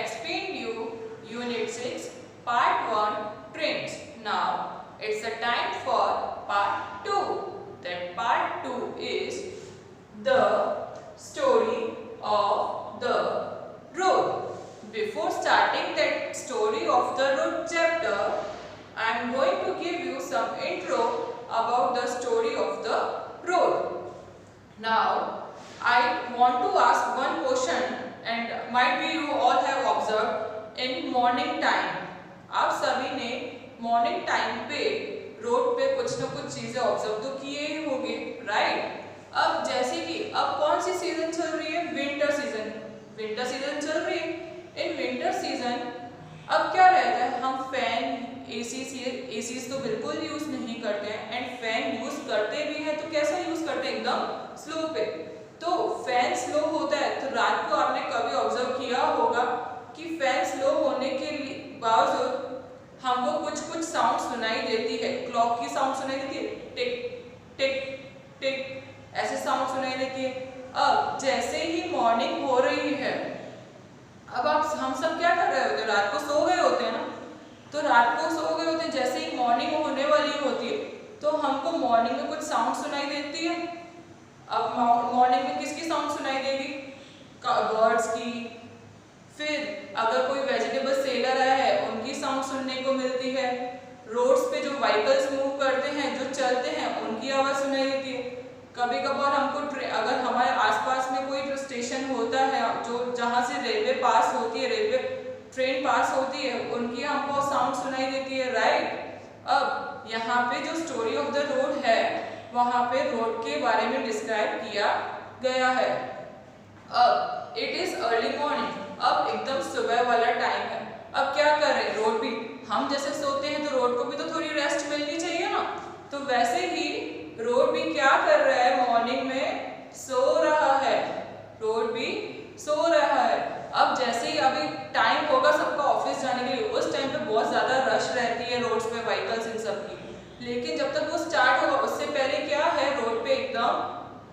explained you Unit 6 Part 1 Trains. Now it's a time for Part 2. That Part 2 is the story of the road. Before starting that story of the road chapter, I am going to give you some intro about the story of the road. Now I want to ask one question, and might be you all have observed in morning time. आप सभी ने morning time पे road पे कुछ ना कुछ चीजें observe तो किए ही होंगे, राइट? अब जैसे कि अब कौन सी सीजन चल रही है? Winter season. विंटर सीजन चल रही है। इन विंटर सीजन अब क्या रहता है, हम फैन एसी तो बिल्कुल यूज नहीं करते हैं, एंड फैन यूज करते भी हैं तो कैसा यूज करते हैं? एकदम स्लो पे। तो फैन स्लो होता है तो रात को आपने कभी ऑब्जर्व किया होगा कि फैन स्लो होने के बावजूद हमको कुछ साउंड सुनाई देती है। क्लॉक की साउंड सुनाई देती है, टिक टिक टिक, ऐसे साउंड सुनाई देती है। अब जैसे ही मॉर्निंग हो रही है, अब हम सब क्या कर रहे होते हैं? रात को सो गए होते हैं ना, तो रात को सो गए होते हैं, जैसे ही मॉर्निंग होने वाली होती है तो हमको मॉर्निंग में कुछ साउंड सुनाई देती है। अब मॉर्निंग में किसकी साउंड सुनाई देगी? बर्ड्स की। फिर अगर कोई वेजिटेबल सेलर आया है उनकी साउंड सुनने को मिलती है। रोड्स पे जो व्हीकल्स मूव करते हैं, जो चलते हैं, उनकी आवाज़ सुनाई देती है। कभी कभार हमको अगर हमारे आसपास में कोई स्टेशन होता है जो जहाँ से रेलवे पास होती है, रेलवे ट्रेन पास होती है, उनकी हमको साउंड सुनाई देती है, राइट? अब यहाँ पे जो स्टोरी ऑफ द रोड है वहाँ पे रोड के बारे में डिस्क्राइब किया गया है। अब इट इज अर्ली मॉर्निंग, अब एकदम सुबह वाला टाइम है। अब क्या कर रहे हैं? रोड भी हम जैसे सोते हैं तो रोड को भी तो थोड़ी रेस्ट मिलनी चाहिए ना, तो वैसे ही रोड भी क्या कर रहा है? मॉर्निंग में सो रहा है। रोड भी सो रहा है। अब जैसे ही अभी टाइम होगा सबका ऑफिस जाने के लिए, उस टाइम पे बहुत ज़्यादा रश रहती है रोड्स पे, व्हीकल्स इन सब की। लेकिन जब तक वो स्टार्ट होगा उससे पहले क्या है? रोड पे एकदम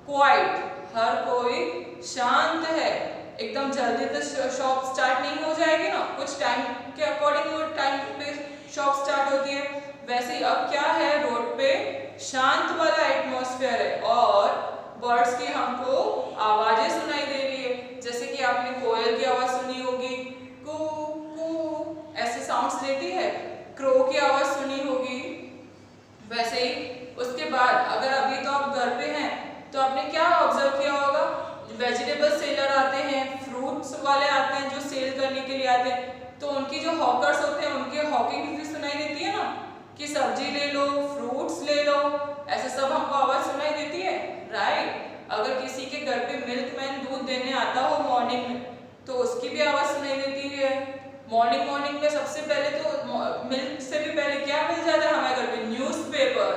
क्वाइट, हर कोई शांत है। एकदम जल्दी तो शॉप स्टार्ट नहीं हो जाएगी ना, कुछ टाइम के अकॉर्डिंग वो टाइम पे शॉप स्टार्ट होती है। वैसे ही अब क्या है? रोड पे शांत वाला एटमॉस्फेयर है और बर्ड्स की हमको आवाजें सुनाई दे रही है। जैसे कि आपने कोयल की आवाज सुनी होगी, कू कू ऐसे साउंड्स देती है। क्रो की आवाज सुनी होगी। वैसे ही उसके बाद अगर अभी तो आप घर पे हैं तो आपने क्या ऑब्जर्व किया होगा? वेजिटेबल सेलर आते हैं, फ्रूट्स वाले आते हैं जो सेल करने के लिए आते हैं, तो उनकी जो हॉकर्स होते हैं उनके हॉकिंग भी सुनाई देती है ना, कि सब्जी ले लो, फ्रूट्स ले लो, ऐसे सब हमको आवाज सुनाई देती है, राइट? अगर किसी के घर पे मिल्कमैन दूध देने आता हो मॉर्निंग में तो उसकी भी आवाज सुनाई देती है। मॉर्निंग में सबसे पहले तो मिल्क से भी पहले क्या मिल जाता है हमारे घर पे? न्यूज़पेपर।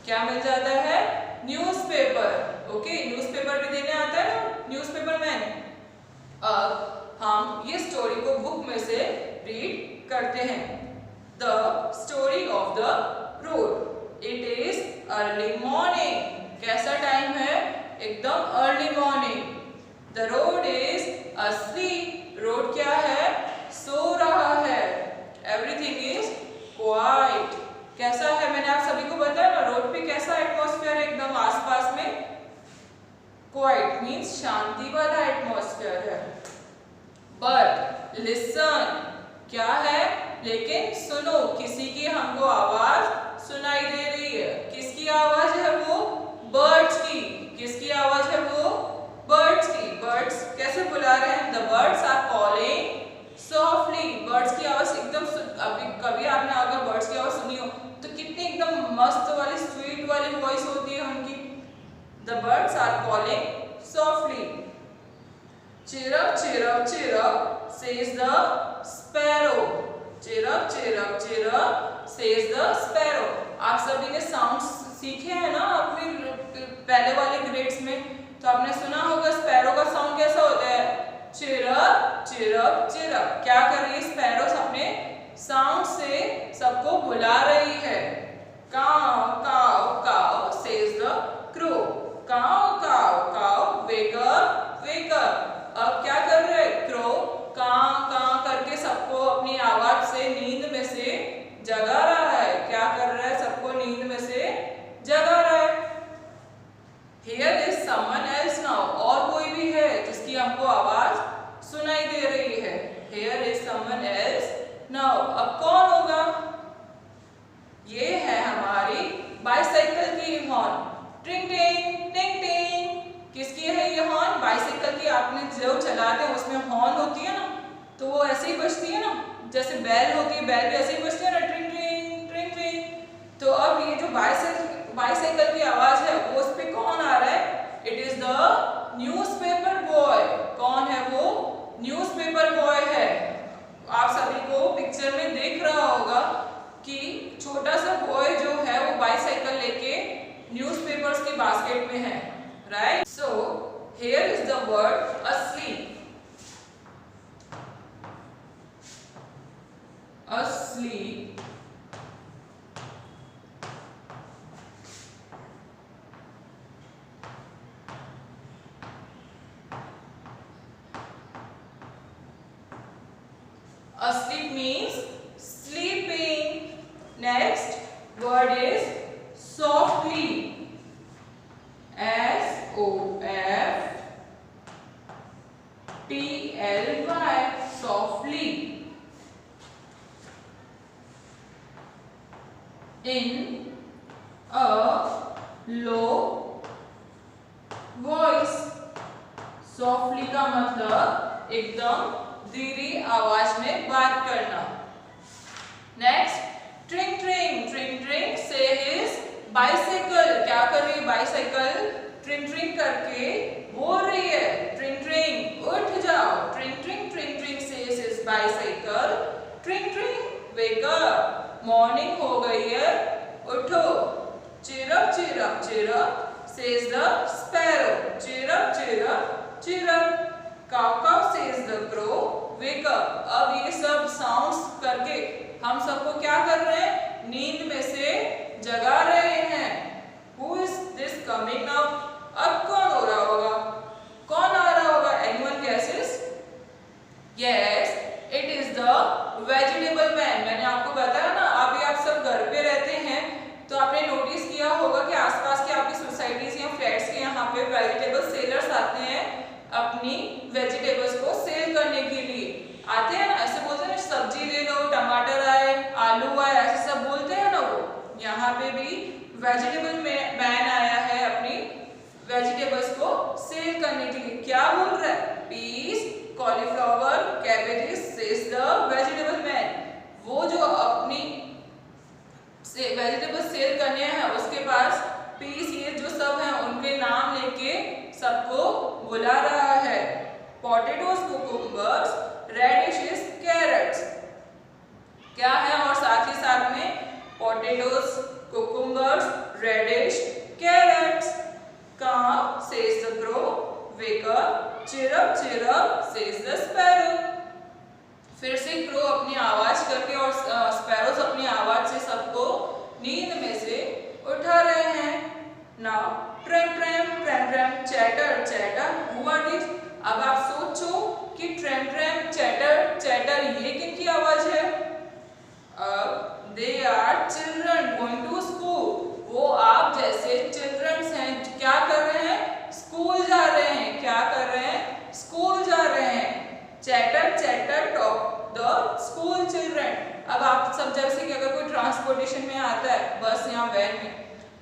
क्या मिल जाता है? न्यूज़पेपर। ओके, न्यूज़पेपर भी देने आता है ना न्यूज़पेपर मैन। अब हम ये स्टोरी को बुक में से रीड करते हैं। The story of the road. It is early morning. कैसा टाइम है? एकदम early morning. The road is asleep. Road क्या है? सो रहा है। Everything is quite. कैसा है? मैंने आप सभी को बताया ना, रोड पे कैसा एटमॉस्फेयर है? एकदम आसपास में क्वाइट मीन्स शांति वाला एटमॉस्फेयर है। बट लिसन, क्या है? लेकिन सुनो, किसी की हमको आवाज सुनाई दे रही है। किसकी आवाज है वो? बर्ड्स की। किसकी आवाज है वो? बर्ड्स की। बर्ड्स कैसे बुला रहे हैं? The birds are calling softly. Birds की आवाज एकदम अभी कभी आपने अगर बर्ड्स की आवाज सुनी हो तो कितनी एकदम मस्त वाली स्वीट वाली वॉइस होती है उनकी। The birds are calling softly. Chirrup, chirrup, chirrup, says the sparrow. Chirrup, chirrup, chirrup, says the sparrow. आप सभी ने साउंड्स सीखे हैं ना अपने पहले वाले ग्रेड्स में, तो आपने सुना होगा स्पैरो का साउंड कैसा होता है? Chirp chirp chirp. क्या कर रही है स्पैरो? अपने साउंड से सबको बुला रही है। काव काव काव सेज द क्रो। काव काव काव वेक अप वेक अप। अब क्या कर रहे हैं? क्रो काव काव नाउ अब कौन होगा? ये है हमारी बाइसाइकिल की हॉर्न। टिंग टिंग टिंग टिंग। किसकी है ये हॉर्न? बाइसाइकिल की। आपने जो चलाते हैं उसमें हॉर्न होती है ना, तो वो ऐसे ही बजती है ना, जैसे बैल होती है, बैल भी ऐसे ही बजती है ना, टिंग टिंग टिंग टिंग। तो अब ये जो बाइसाइकिल की आवाज है वो उस पे कौन आ रहा है? It is the newspaper boy. कौन है वो? न्यूज़पेपर बॉय है। आप सभी को पिक्चर में देख रहा होगा कि छोटा सा बॉय जो है वो बाइसाइकिल लेके न्यूज़पेपर्स की बास्केट में है, right? So here is the word asleep. Asleep. Asleep means sleeping. Next word is softly. SOFTLY. Softly. In a low voice. Softly का मतलब एकदम धीरे आवाज में बात करना। Next ट्रिंग tring. ट्रिंग ट्रिंग से हिज बाइसाइकिल। क्या कर रही है बाइसाइकिल? ट्रिंग ट्रिंग करके बोल रही है, ट्रिंग ट्रिंग उठ जाओ। ट्रिंग ट्रिंग ट्रिंग ट्रिंग से his bicycle. Tring tring wake up. Morning हो गई है, उठो। Chirp chirp chirp says the sparrow. Chirp chirp chirp. Caw caw says the crow. Wake up. अब ये सब साउंड्स करके हम सबको क्या कर रहे हैं? नींद में से जगा रहे हैं। Who is this coming up? अब कौन हो रहा होगा? कौन आ रहा होगा? Anyone guesses? Yes, it is the vegetable man. मैंने आपको बताया ना, अभी आप सब घर पे रहते हैं तो आपने नोटिस किया होगा कि आसपास के आपकी सोसाइटीज या फ्लैट्स के यहाँ पे वेजिटेबल सेलर्स आते हैं अपनी वेजिटेबल्स को सेल करने के लिए। आते हैं ना, ऐसे बोलते हैं सब्जी ले लो, टमाटर आए, आलू आए, ऐसे सब बोलते हैं ना वो। यहाँ पे भी वेजिटेबल मैन आया है अपनी वेजिटेबल्स को सेल करने के लिए। क्या बोल रहा है? Peas, cauliflower, cabbages says the vegetable man. वो जो अपनी वेजिटेबल सेल करने हैं उसके पास पीस ये जो सब हैं उनके नाम लेके सबको बुला रहा है। Potatoes, cucumbers, radishes, carrots. क्या है? और साथ ही साथ में potatoes, cucumbers, radish, carrots. Caw says the crow. Wake up. Chirp chirp says the sparrow. फिर से क्रो अपनी आवाज करके और स्पैरोस अपनी आवाज से सबको नींद में से उठा रहे हैं। Now tram tram tram tram chatter chatter. Who are this? अब आप सोचो कि ट्रैम ट्रैम चैटर चैटर ये किनकी आवाज है? अब they are children going to school. वो आप जैसे चिल्ड्रंस हैं, क्या कर रहे हैं? स्कूल जा रहे हैं। क्या कर रहे हैं? स्कूल जा रहे हैं। Chatter chatter talk the school children. अब आप सब जैसे कि अगर कोई ट्रांसपोर्टेशन में आता है, बस या वैन में,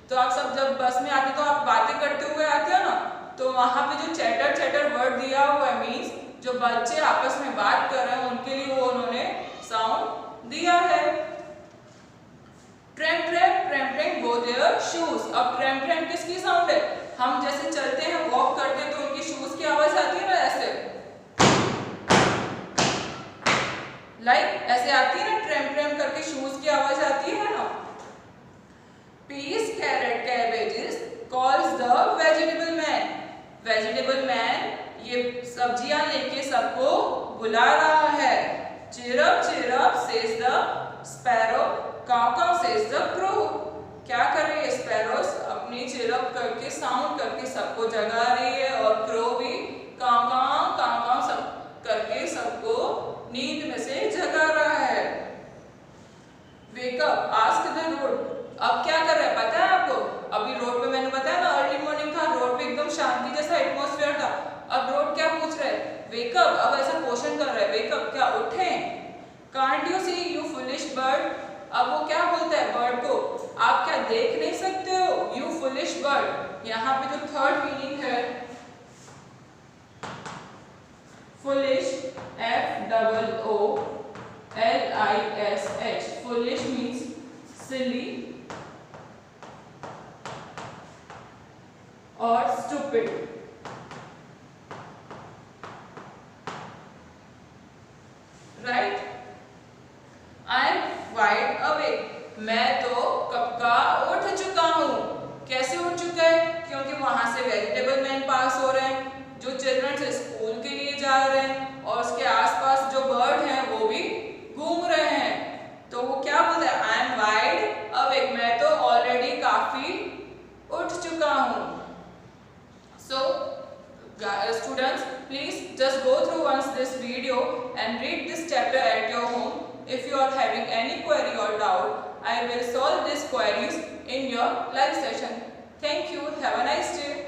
तो आप सब जब बस में आते तो आप बातें करते हुए आते हो ना, तो वहां पे जो चैटर चैटर वर्ड दिया हुआ है मीन्स जो बच्चे आपस में बात कर रहे हैं उनके लिए वो उन्होंने साउंड दिया है। Tram tram tram tram go there shoes. अब ट्रैम ट्रैम किसकी साउंड है? हम जैसे चलते हैं, वॉक करते हैं तो उनकी शूज की आवाज आती है ना, ऐसे ऐसे आती है ना, ट्रैम ट्रैम करके शूज की आवाज आती है ना। Peas, carrot, cabbages calls the vegetable man. Vegetable man ये सब्जियां लेके सबको बुला रहा है। Chirp chirp says the sparrow. Caw caw says the crow. क्या कर रही है स्पैरोस? अपनी चिरप करके साउंड करके सबको जगा रही है, और क्रो भी काउ काउ सब करके सबको नींद में से जगा रहा है। Wake up, ask the road. अब क्या कर रहा है पता है आपको? अभी रोड पे मैंने बताया ना अर्ली मॉर्निंग था, रोड पे एकदम शांति जैसा एटमॉस्फेयर था। अब रोड क्या पूछ रहा है? Wake up. अब ऐसा क्वेश्चन कर रहा है, वेक अप क्या उठे? कांट यू सी अब वो क्या बोलता है बर्ड को, आप क्या देख नहीं सकते हो, यू फुलिश बर्ड। यहाँ पे जो थर्ड मीनिंग है फुलिश, FOOLISH, फुलिश मीन्स सिली और stupid. Right. I am wide awake, मैं तो कब का उठ चुका हूँ। कैसे उठ चुका है, क्योंकि वहां से वेजिटेबल मैन पास हो रहे हैं, जो चिल्ड्रन स्कूल के लिए जा रहे हैं और उसके आसपास जो बर्ड हैं वो भी घूम रहे हैं। तो वो क्या बोलते हैं, आई एम वाइड अवेक, मैं तो ऑलरेडी काफी उठ चुका हूँ। So students, please just go through once this video and read this chapter at your home. If you are having any query or doubt, I will solve these queries in your live session. Thank you. Have a nice day.